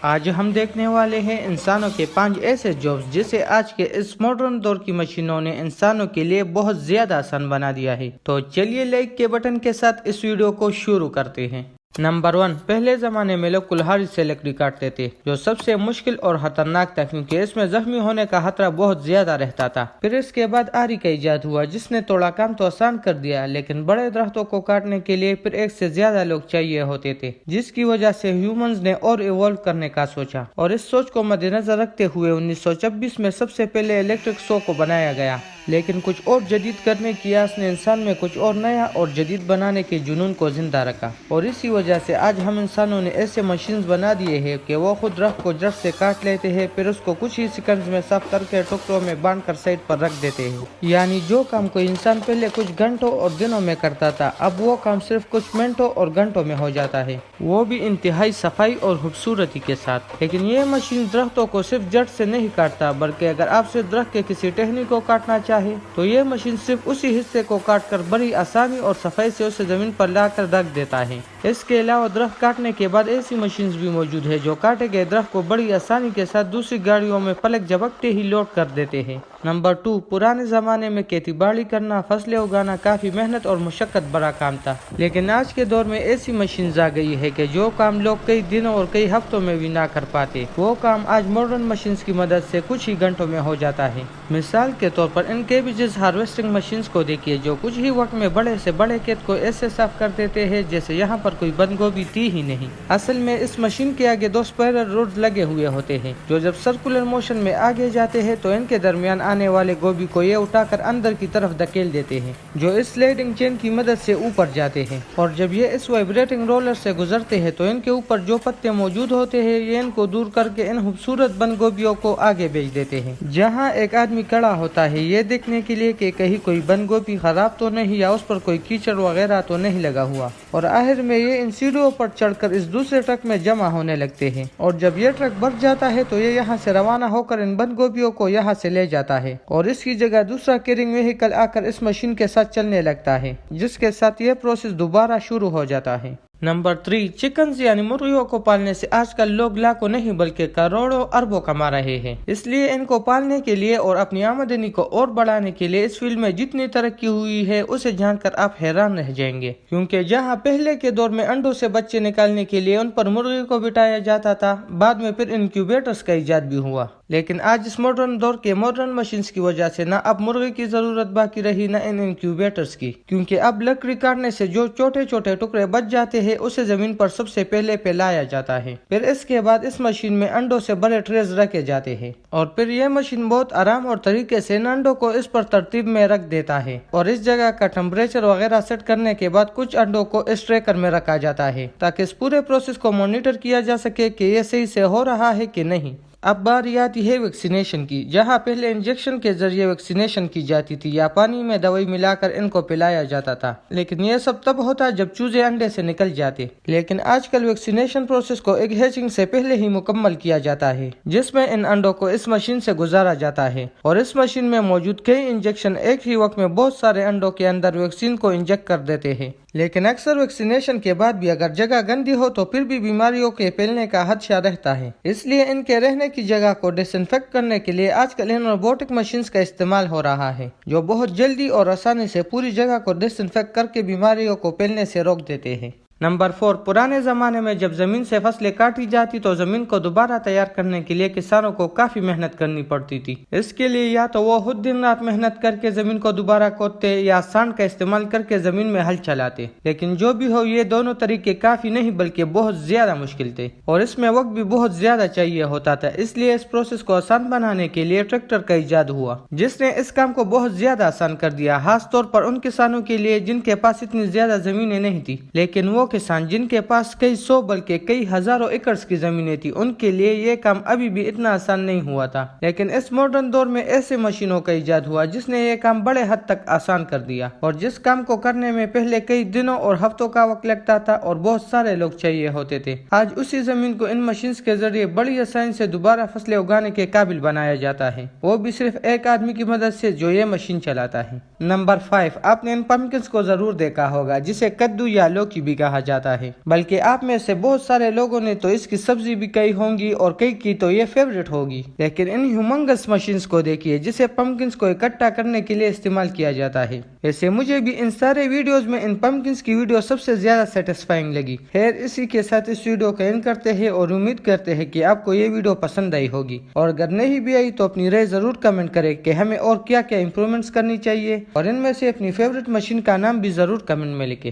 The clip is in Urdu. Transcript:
آج ہم دیکھنے والے ہیں انسانوں کے 5 ایسے جابز جسے آج کے اس ماڈرن دور کی مشینوں نے انسانوں کے لیے بہت زیادہ آسان بنا دیا ہے۔ تو چلیے لائک کے بٹن کے ساتھ اس ویڈیو کو شروع کرتے ہیں۔ نمبر 1، پہلے زمانے میں لوگ کلہاڑی سے لکڑی کاٹتے تھے، جو سب سے مشکل اور خطرناک تھا کیونکہ اس میں زخمی ہونے کا خطرہ بہت زیادہ رہتا تھا۔ پھر اس کے بعد آری کا ایجاد ہوا جس نے تھوڑا کام تو آسان کر دیا، لیکن بڑے درختوں کو کاٹنے کے لیے پھر ایک سے زیادہ لوگ چاہیے ہوتے تھے، جس کی وجہ سے ہیومنز نے اور ایوالو کرنے کا سوچا، اور اس سوچ کو مد نظر رکھتے ہوئے 1926 میں سب سے پہلے الیکٹرک سو کو بنایا گیا۔ لیکن کچھ اور جدید کرنے کی آس نے انسان میں کچھ اور نیا اور جدید بنانے کے جنون کو زندہ رکھا، اور اسی وجہ سے آج ہم انسانوں نے ایسے مشینز بنا دیے ہیں کہ وہ خود درخت کو جڑ سے کاٹ لیتے ہیں، پھر اس کو کچھ ہی سیکنڈز میں صاف کر کے ٹکڑوں میں باندھ کر سائڈ پر رکھ دیتے ہیں۔ یعنی جو کام کوئی انسان پہلے کچھ گھنٹوں اور دنوں میں کرتا تھا، اب وہ کام صرف کچھ منٹوں اور گھنٹوں میں ہو جاتا ہے، وہ بھی انتہائی صفائی اور خوبصورتی کے ساتھ۔ لیکن یہ مشین درختوں کو صرف جڑ سے نہیں کاٹتا، بلکہ اگر آپ صرف درخت کے کسی ٹہنی کو کاٹنا چاہے تو یہ مشین صرف اسی حصے کو کاٹ کر بڑی آسانی اور صفائی سے اسے زمین پر لا کر رکھ دیتا ہے۔ اس کے علاوہ درخت کاٹنے کے بعد ایسی مشینز بھی موجود ہے جو کاٹے گئے درخت کو بڑی آسانی کے ساتھ دوسری گاڑیوں میں پلک جھپکتے ہی لوڈ کر دیتے ہیں۔ نمبر 2، پرانے زمانے میں کھیتی باڑی کرنا، فصلیں اگانا کافی محنت اور مشقت بڑا کام تھا، لیکن آج کے دور میں ایسی مشینز آ گئی ہے کہ جو کام لوگ کئی دنوں اور کئی ہفتوں میں بھی نہ کر پاتے، وہ کام آج ماڈرن مشینز کی مدد سے کچھ ہی گھنٹوں میں ہو جاتا ہے۔ مثال کے طور پر ان کیبیجز ہارویسٹنگ مشینز کو دیکھیے، جو کچھ ہی وقت میں بڑے سے بڑے کھیت کو ایسے صاف کر دیتے ہیں جیسے یہاں پر کوئی بند گوبھی تھی ہی نہیں۔ اصل میں اس مشین کے آگے 2 اسپائرل روڈز لگے ہوئے ہوتے ہیں، جو جب سرکولر موشن میں آگے جاتے ہیں تو ان کے درمیان آنے والے گوبھی کو یہ اٹھا کر اندر کی طرف دھکیل دیتے ہیں، جو اس سلائڈنگ چین کی مدد سے اوپر جاتے ہیں، اور جب یہ اس وائبریٹنگ رولر سے گزرتے ہیں تو ان کے اوپر جو پتے موجود ہوتے ہیں یہ ان کو دور کر کے ان خوبصورت بند گوبھیوں کو آگے بھیج دیتے ہیں، جہاں ایک آدمی کھڑا ہوتا ہے یہ دیکھنے کے لیے کہ کہیں کوئی بند گوبھی خراب تو نہیں یا اس پر کوئی کیچڑ وغیرہ تو نہیں لگا ہوا، اور آخر میں یہ ان سیڑھیوں پر چڑھ کر اس دوسرے ٹرک میں جمع ہونے لگتے ہیں، اور جب یہ ٹرک بھر جاتا ہے تو یہ یہاں سے روانہ ہو کر ان بند گوبھیوں کو یہاں سے لے جاتا ہے، اور اس کی جگہ دوسرا کیرنگ وہیکل آ کر اس مشین کے ساتھ چلنے لگتا ہے، جس کے ساتھ یہ پروسیس دوبارہ شروع ہو جاتا ہے۔ نمبر 3، چکنز یعنی مرغیوں کو پالنے سے آج کل لوگ لاکھوں نہیں بلکہ کروڑوں اربوں کما رہے ہیں۔ اس لیے ان کو پالنے کے لیے اور اپنی آمدنی کو اور بڑھانے کے لیے اس فیلڈ میں جتنی ترقی ہوئی ہے اسے جان کر آپ حیران رہ جائیں گے، کیونکہ جہاں پہلے کے دور میں انڈوں سے بچے نکالنے کے لیے ان پر مرغی کو بٹھایا جاتا تھا، بعد میں پھر انکیوبیٹرز کا ایجاد بھی ہوا، لیکن آج اس ماڈرن دور کے ماڈرن مشینز کی وجہ سے نہ اب مرغی کی ضرورت باقی رہی نہ ان انکیوبیٹرز کی، کیونکہ اب لکڑی کاٹنے سے جو چھوٹے چھوٹے ٹکڑے بچ جاتے ہیں اسے زمین پر سب سے پہلے پھیلایا جاتا ہے، پھر اس کے بعد اس مشین میں انڈوں سے بڑے ٹریز رکھے جاتے ہیں، اور پھر یہ مشین بہت آرام اور طریقے سے ان انڈوں کو اس پر ترتیب میں رکھ دیتا ہے، اور اس جگہ کا ٹمپریچر وغیرہ سیٹ کرنے کے بعد کچھ انڈوں کو اس ٹریکر میں رکھا جاتا ہے تاکہ اس پورے پروسیس کو مانیٹر کیا جا سکے کہ یہ صحیح سے ہو رہا ہے کہ نہیں۔ اب باری آتی ہے ویکسینیشن کی، جہاں پہلے انجیکشن کے ذریعے ویکسینیشن کی جاتی تھی یا پانی میں دوائی ملا کر ان کو پلایا جاتا تھا، لیکن یہ سب تب ہوتا جب چوزے انڈے سے نکل جاتے، لیکن آج کل ویکسینیشن پروسیس کو ایک ہیچنگ سے پہلے ہی مکمل کیا جاتا ہے، جس میں ان انڈوں کو اس مشین سے گزارا جاتا ہے، اور اس مشین میں موجود کئی انجیکشن ایک ہی وقت میں بہت سارے انڈوں کے اندر ویکسین کو انجیکٹ کر دیتے ہیں۔ لیکن اکثر ویکسینیشن کے بعد بھی اگر جگہ گندی ہو تو پھر بھی بیماریوں کے پھیلنے کا خدشہ رہتا ہے، اس لیے ان کے رہنے کی جگہ کو ڈس انفیکٹ کرنے کے لیے آج کل ان روبوٹک مشینز کا استعمال ہو رہا ہے، جو بہت جلدی اور آسانی سے پوری جگہ کو ڈس انفیکٹ کر کے بیماریوں کو پھیلنے سے روک دیتے ہیں۔ نمبر 4، پرانے زمانے میں جب زمین سے فصلیں کاٹی جاتی تو زمین کو دوبارہ تیار کرنے کے لیے کسانوں کو کافی محنت کرنی پڑتی تھی۔ اس کے لیے یا تو وہ خود دن رات محنت کر کے زمین کو دوبارہ کھودتے یا سانڈ کا استعمال کر کے زمین میں ہل چلاتے، لیکن جو بھی ہو یہ دونوں طریقے کافی نہیں بلکہ بہت زیادہ مشکل تھے، اور اس میں وقت بھی بہت زیادہ چاہیے ہوتا تھا، اس لیے اس پروسیس کو آسان بنانے کے لیے ٹریکٹر کا ایجاد ہوا، جس نے اس کام کو بہت زیادہ آسان کر دیا، خاص طور پر ان کسانوں کے لیے جن کے پاس اتنی زیادہ زمینیں نہیں تھی، لیکن وہ کسان جن کے پاس کئی سو بلکہ کئی ہزاروں ایکڑز کی زمینیں تھی ان کے لیے یہ کام ابھی بھی اتنا آسان نہیں ہوا تھا، لیکن اس ماڈرن دور میں ایسے مشینوں کا ایجاد ہوا جس نے یہ کام بڑے حد تک آسان کر دیا، اور جس کام کو کرنے میں پہلے کئی دنوں اور ہفتوں کا وقت لگتا تھا اور بہت سارے لوگ چاہیے ہوتے تھے، آج اسی زمین کو ان مشینز کے ذریعے بڑی آسانی سے دوبارہ فصلیں اگانے کے قابل بنایا جاتا ہے، وہ بھی صرف ایک آدمی کی مدد سے جو یہ مشین چلاتا ہے۔ نمبر 5، آپ نے ان پمپکنز کو ضرور دیکھا ہوگا جسے کدو یا لوکی بھی کہا کہا جاتا ہے، بلکہ آپ میں سے بہت سارے لوگوں نے تو اس کی سبزی بھی کئی ہوں گی اور کئی کی تو یہ فیوریٹ ہوگی۔ لیکن ان ہیومنگس مشینز کو دیکھیے جسے پمپکنز کو اکٹھا کرنے کے لیے استعمال کیا جاتا ہے۔ ویسے مجھے بھی ان سارے ویڈیوز میں ان پمپکنز کی ویڈیو سب سے زیادہ سیٹسفائنگ لگی۔ خیر اسی کے ساتھ اس ویڈیو کا اینڈ کرتے ہیں اور امید کرتے ہیں کہ آپ کو یہ ویڈیو پسند آئی ہوگی، اور اگر نہیں بھی آئی تو اپنی رائے ضرور کمنٹ کریں کہ ہمیں اور کیا کیا امپرومنٹس کرنی چاہیے، اور ان میں سے اپنی فیوریٹ مشین کا نام بھی ضرور کمنٹ میں لکھیں۔